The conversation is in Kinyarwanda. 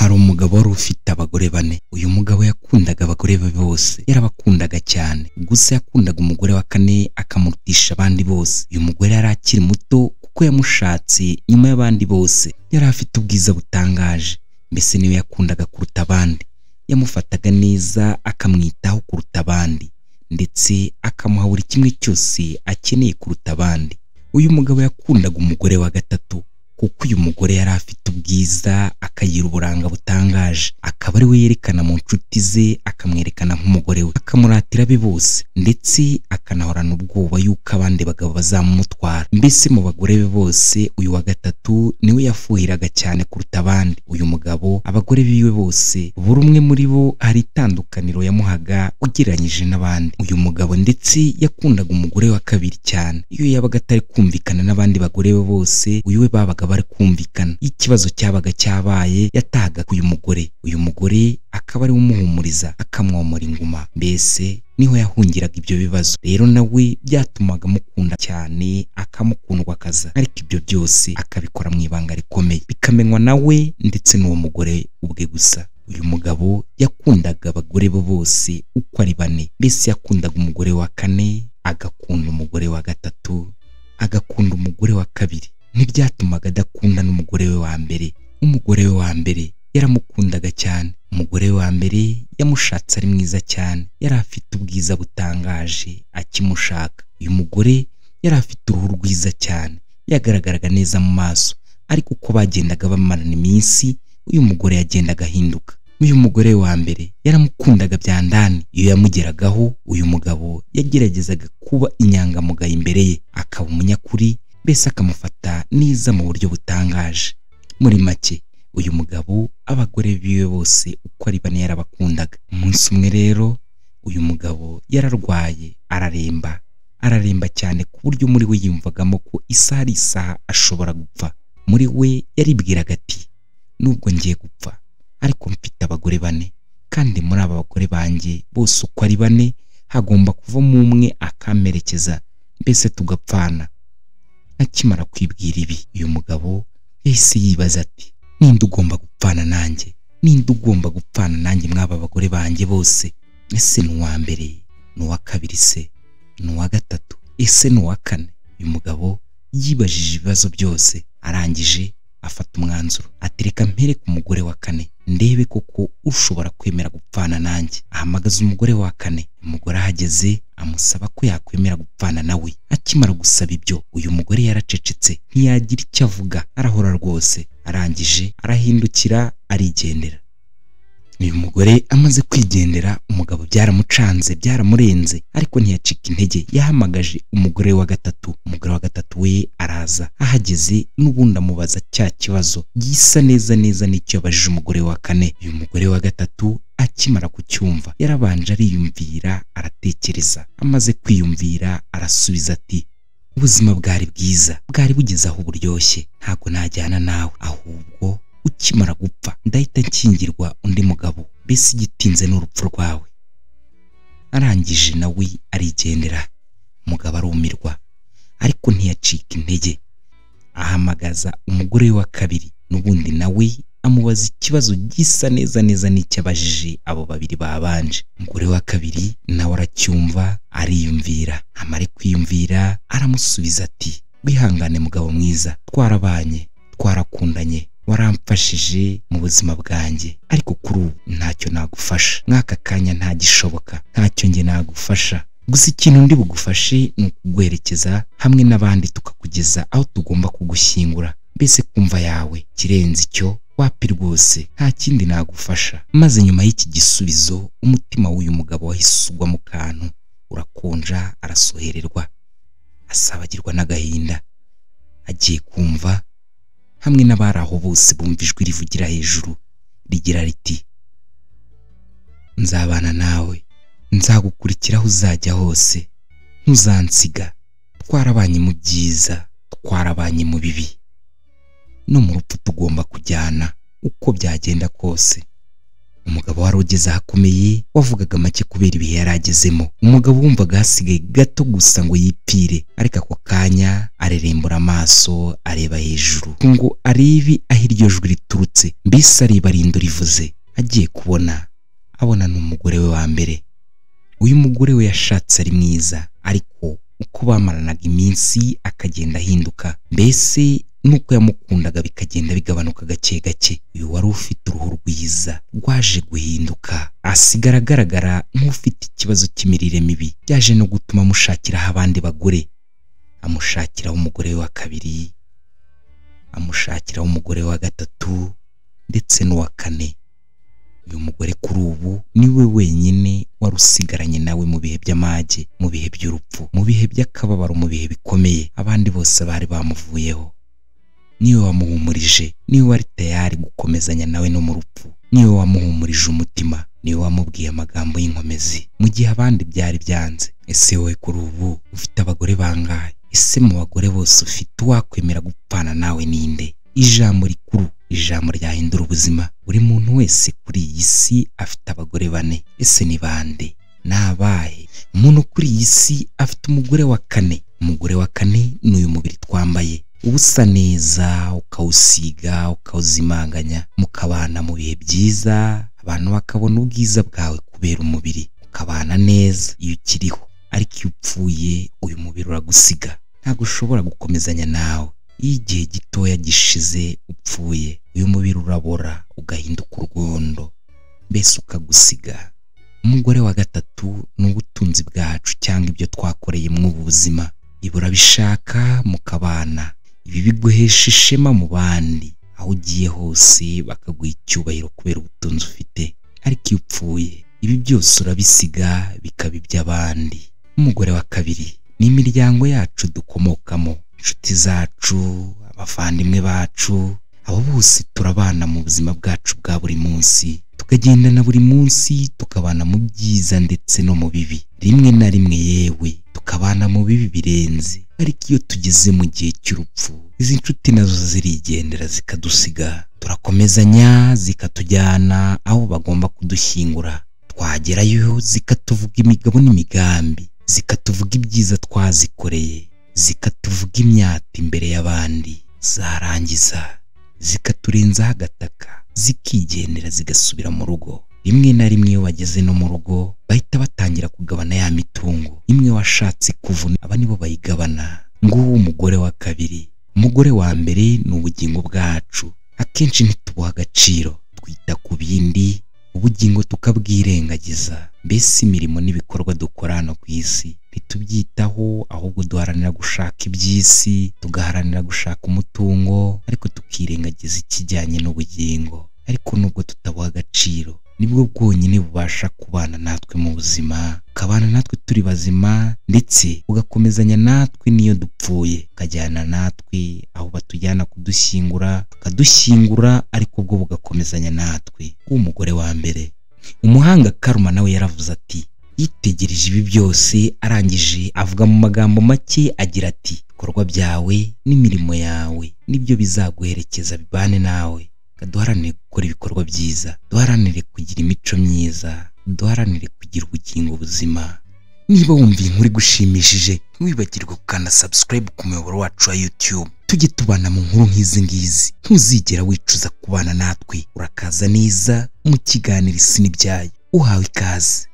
Hari umugabo wari ufite abagore bane. Uyu mugabo yakundaga abagore be bose, yarabakundaga cyane. Gusa yakundaga umugore wa kane akamurutisha abandi bose. Uyu mugore yari akiri muto kuko yamushatse nyuma y'abandi bose. Yari afite ubwiza butangaje, mbese niwe yakundaga kuruta abandi. Yamufataga neza, akamwitaho kuruta abandi, ndetse akamuha buri kimwe cyose akeneye kuruta abandi. Uyu mugabo yakundaga umugore wa gatatu kuko uyu mugore yari afite ubwiza, akagira uburanga butangaje. Akaba ari we yerekana mu nshuti ze, akamwerekana nk'umugore we, akamuratira be bose, ndetse akanahorana ubwoba yuko abandi bagabo bazamumutwara. Mbese mu bagore be bose uyu wa gatatu niwe yafuhiraga cyane kuruta abandi. Uyu mugabo abagore biwe bose, buri umwe muri bo hari itandukaniro yamuhaga ugereranyije n'abandi. Uyu mugabo ndetse yakundaga umugore wa kabiri cyane. Iyo yabaga atari kumvikana n'abandi bagore be bose, uyu we babaga bari kumvikana. Ikibazo cyabaga cyabaye, yatahaga uyu mugore. Uyu mugore akaba ari umuhumuriza, akamwomora inguma. Mbese niho yahungiraga ibyo bibazo. Rero nawe byatumaga amukunda cyane, akamukundwa akaza. Ariko ibyo byose akabikora mu ibanga rikomeye, bikamenywa nawe ndetse n'uwo mugore ubwe gusa. Uyu mugabo yakundaga abagore be bose uko ari bane. Mbese yakundaga umugore wa kane, agakunda umugore wa gatatu, agakunda umugore wa kabiri. Ntibyatumaga adakunda n'umugore we wa mbere. Umugore we wa mbere yaramukundaga cyane. Umugore we wa mbere yamushatse ari mwiza cyane, yari afite ubwiza butangaje akimushaka. Uyu mugore yari afite uruhu rwiza cyane, yagaragaraga neza mu maso. Ariko uko bagendaga bamarana iminsi, uyu mugore yagendaga ahinduka. Uyu mugore we wa mbere yaramukundaga bya ndani. Iyo yamugeragaho, uyu mugabo yageragezaga kuba inyangamugayo imbere ye, akaba umunyakuri, mbese akamufata neza mu buryo butangaje. Muri make, uyu mugabo abagore biwe bose uko ari bane yarabakundaga. Umunsi umwe rero uyu mugabo yararwaye, araremba cyane ku buryo muri we yumvagamo ko isaha ari isaha ashobora gupfa. Muri we yaribwiraga ati, nubwo ngiye gupfa ariko mfite abagore bane, kandi muri aba bagore banjye bose uko ari bane hagomba kuvamo umwe akamperekeza, mbese tugapfana. Akimara kwibwira ibi, uyu mugabo yahise yibaza ati, ninde ugomba gupfana nanjye? Ninde ugomba gupfana nanjye mwaba bagore banjye bose? Ese ni uwa mbere, ni uwa kabiri se, ni uwa gatatu, ese ni uwa kane? Uyu mugabo yibajije ibibazo byose, arangije afata umwanzuro ati, reka mpere ku mugore wa kane, ndebe koko ushobora kwemera gupfana nanjye. Ahamagaza umugore wa kane. Umugore ahageze amusaba ko yakwemera gupfana nawe. Akimara gusaba ibyo, uyu mugore yaracecetse, ntiyagira icyo avuga, arahora rwose. Arangije arahindukira arigendera. Uyu mugore amaze kwigendera, umugabo byaramucanze, byaramurenze, ariko ntiyacika intege. Yahamagaje umugore wa gatatu. Umugore wa gatatu we araza. Ahageze n'ubundi amubaza cya kibazo gisa neza n'icyo yabajije umugore wa kane. Uyu mugore wa gatatu akimara kucyumva, yarabanje ariyumvira, aratekereza. Amaze kwiyumvira arasubiza ati, ubuzima bwari bwiza, bwari bugeze aho buryoshye, ntabwo najyana nawe, ahubwo ukimara gupfa ndahita nkingirwa undi mugabo, mbese igitinze n'urupfu rwawe. Arangije nawe arigendera. Umugabo arumirwa, ariko ntiyacika intege. Ahamagaza umugore wa kabiri, n'ubundi nawe amubaza ikibazo gisa neza n'icyo abajije abo babiri babanje. Umugore wa kabiri nawe aracyumva, ariyumvira. Amara kwiyumvira aramusubiza ati, wihangane mugabo mwiza, twarabanye, twarakundanye, waramfashije mu buzima bwanjye, ariko kuri ubu ntacyo nagufasha. Mwaka kanya ntagishoboka, ntacyo nge nagufasha. Gusa ikintu ndi bugufashe ni ukuguherekeza hamwe n'abandi tukakugeza aho tugomba kugushyingura. Mbese kumva yawe kirenze icyo wapi rwose, nta kindi nagufasha. Maze nyuma y'iki gisubizo, umutima w'uyu mugabo wahise ugwa mu kantu, urakonja, arasohererwa, asabagirwa n'agahinda. Agiye kumva, hamwe n'abari aho bose bumva ijwi rivugira hejuru rigira riti, nzabana nawe, nzagukurikira aho uzajya hose, ntuzansiga. Twarabanye mu byiza, twarabanye mu bibi, no mu rupfu tugomba kujyana uko byagenda kose. umugabo wari ugeze ahakomeye wavugaga make kubera ibihe yaragezemo. Umugabo wumvaga hasigaye gato gusa ngo yipfire, ariko ako kanya arerembura amaso areba hejuru ngo arebe aho iryo jwi riturutse, mbese areba rindo rivuze. Agiye kubona abona n'umugore we wa mbere. Uyu mugore we yashatse ari mwiza, ariko uko bamaranaga iminsi akagenda ahinduka, mbese nuko yamukundaga bikagenda bigabanuka gake gake. Uyu wari ufite uruhu rwiza rwaje guhinduka, asigara agaragara nk'ufite ikibazo cy'imirire mibi, byaje no gutuma amushakiraho abandi bagore. Amushakiraho umugore wa kabiri, amushakiraho umugore wa gatatu ndetse n'uwa kane. Uyu mugore kuri ubu niwe wenyine wari usigaranye nawe mu bihe by'amage, mu bihe by'urupfu, mu bihe by'akababaro, mu bihe bikomeye. Abandi bose bari bamuvuyeho. Niwe wamuhumurije, niwe wari tayari gukomezanya nawe no mu rupfu, niwe wamuhumurije umutima, niwe wamubwiye amagambo y'inkomezi mu gihe abandi byari byanze. Ese wowe kuri ubu ufite abagore bangahe? Ese mu bagore bose ufite uwakwemera gupfana nawe ninde? Ijambo rikuru, ijambo ryahindura ubuzima. Buri muntu wese kuri iyi si afite abagore 4. Ese ni bande? Nabahe? Umuntu kuri iyi si afite umugore wa 4. Umugore wa 4 ni uyu mubiri twambaye, ubusa neza, ukawusiga, ukawuzimanganya, mukabana mu bihe byiza, abantu bakabona ubwiza bwawe kubera umubiri, ukabana neza iyo ukiriho. Ariko iyo upfuye uyu mubiri uragusiga, ntabwo ushobora gukomezanya nawe. Iyo igihe gitoya gishize upfuye, uyu mubiri urabora ugahinduka urwondo, mbese ukagusiga. Umugore wa gatatu ni ubutunzi bwacu cyangwa ibyo twakoreye mu buzima. Ibura bishaka mukabana, ibi biguhesha ishema mu bandi, aho ugiye hose bakaguha icyubahiro kubera ubutunzi ufite. Ariko iyo upfuye ibi byose urabisiga bikaba iby'abandi. Umugore wa kabiri ni imiryango yacu dukomokamo, inshuti zacu, abavandimwe bacu. Abo bose turabana mu buzima bwacu bwa buri munsi, tukagendana buri munsi, tukabana mu byiza ndetse no mu bibi, rimwe na rimwe yewe tukabana mu bibi birenze. Ariko iyo tugeze mu gihe cy'urupfu, izi nshuti nazo zirigendera zikadusiga, turakomezanya zikatujyana aho bagomba kudushyingura. Twagerayo zikatuvuga imigabo n'imigambi, zikatuvuga ibyiza twazikoreye, zikatuvuga imyata imbere y'abandi, zarangiza zikaturenzaho agataka, zikigendera zigasubira mu rugo. Rimwe na rimwe iyo bageze no mu rugo bahita batangira kugabana ya mitungo imwe washatse kuvuna, aba nibo bayigabana. Nguwo umugore wa kabiri. Umugore wa mbere ni ubugingo bwacu, akenshi ntitubuha agaciro, twita ku bindi, ubugingo tukabwirengagiza. Mbese imirimo n'ibikorwa dukora hano ku isi ntitubyitaho, ahubwo duharanira gushaka iby'isi, tugaharanira gushaka umutungo, ariko tukirengagiza ikijyanye n'ubugingo. Ariko nubwo tutabuha agaciro, nibwo bwonyine bubasha kubana natwe mu buzima, ukabana natwe turi bazima, ndetse ugakomezanya natwe niyo dupfuye, ukajyana natwe aho batujyana kudushyingura, tukadushyingura, ariko bwo bugakomezanya natwe. Umugore wa mbere. Umuhanga Karma nawe yaravuze ati, yitegereje ibi byose arangije avuga mu magambo make agira ati, ibikorwa byawe n'imirimo yawe nibyo bizaguherekeza bibane nawe. Duharanire gukora ibikorwa byiza, duharanire kugira imico myiza, duharanire kugira ubugingo buzima. Niba wumva inkuru gushimishije, ntiwibagirwe gukanda subscribe ku muyoboro wacu wa YouTube. Tujye tubana mu nkuru nk'izi ngizi, ntuzigera wicuza kubana natwe. Urakaza neza mu kiganiro Isi n'Ibyayo, uhawe ikaze.